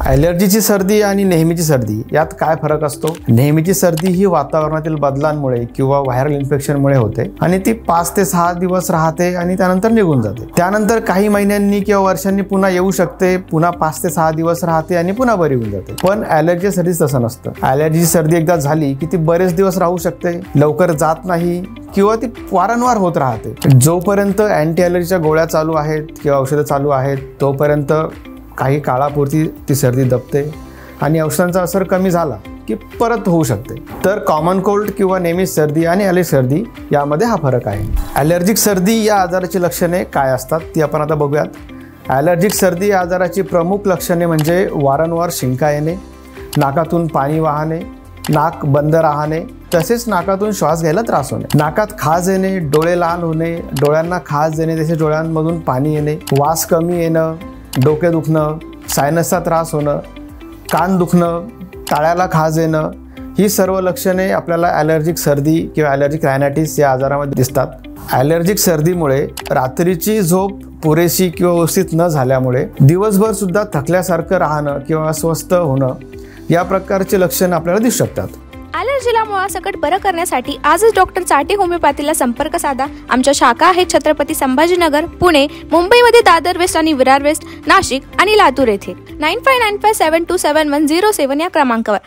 ॲलर्जीची सर्दी आणि नेहमीची सर्दी यात काय फरक असतो? नेहमीची सर्दी ही वातावरणातील बदलांमुळे किंवा व्हायरल इन्फेक्शनमुळे होते आणि ती 5 ते 6 दिवस राहते आणि त्यानंतर निघून जाते. त्यानंतर काही महिन्यांनी किंवा वर्षांनी पुन्हा येऊ शकते, पुन्हा 5 ते 6 दिवस राहते आणि पुन्हा बरी होऊन जाते. पण ॲलर्जी सर्दी तसं नसतं. ॲलर्जीची सर्दी एकदा झाली की ती बरेच दिवस राहू शकते, लवकर जात नाही किंवा ती वारंवार होत राहते. जोपर्यंत अँटी ॲलर्जीच्या गोळ्या चालू आहेत किंवा औषधं चालू आहेत तोपर्यंत काही काळापुरती ती सर्दी दबते आणि औषधांचा असर कमी झाला की परत होऊ शकते. तर कॉमन कोल्ड किंवा नेहमी सर्दी आणि ॲलर्जिक सर्दी यामध्ये हा फरक आहे. ॲलर्जिक सर्दी या आजाराची लक्षणे काय असतात ती आपण आता बघूयात. ॲलर्जिक सर्दी या आजाराची प्रमुख लक्षणे म्हणजे वारंवार शिंका येणे, नाकातून पाणी वाहणे, नाक बंद राहणे, तसेच नाकातून श्वास घ्यायला त्रास होणे, नाकात खाज येणे, डोळे लाल होणे, डोळ्यांना खाज येणे, तसेच डोळ्यांमधून पाणी येणे, वास कमी येणं, डोके दुखणं, सायनसचा त्रास होणं, कान दुखणं, टाळ्याला खाज येणं, ही सर्व लक्षणे आपल्याला ॲलर्जिक सर्दी किंवा ॲलर्जिक रायनायटिस या आजारामध्ये दिसतात. ॲलर्जिक सर्दीमुळे रात्रीची झोप पुरेशी किंवा व्यवस्थित न झाल्यामुळे दिवसभर सुद्धा थकल्यासारखं राहणं किंवा अस्वस्थ होणं या प्रकारचे लक्षण आपल्याला दिसू शकतात. ॲलर्जीला मुळासकट बरं करण्यासाठी आजच डॉक्टर चाटे होमिओपॅथीला संपर्क साधा. आमच्या शाखा आहेत छत्रपती संभाजीनगर, पुणे, मुंबईमध्ये दादर वेस्ट आणि विरार वेस्ट, नाशिक आणि लातूर येथे. 9595727107 या क्रमांकावर.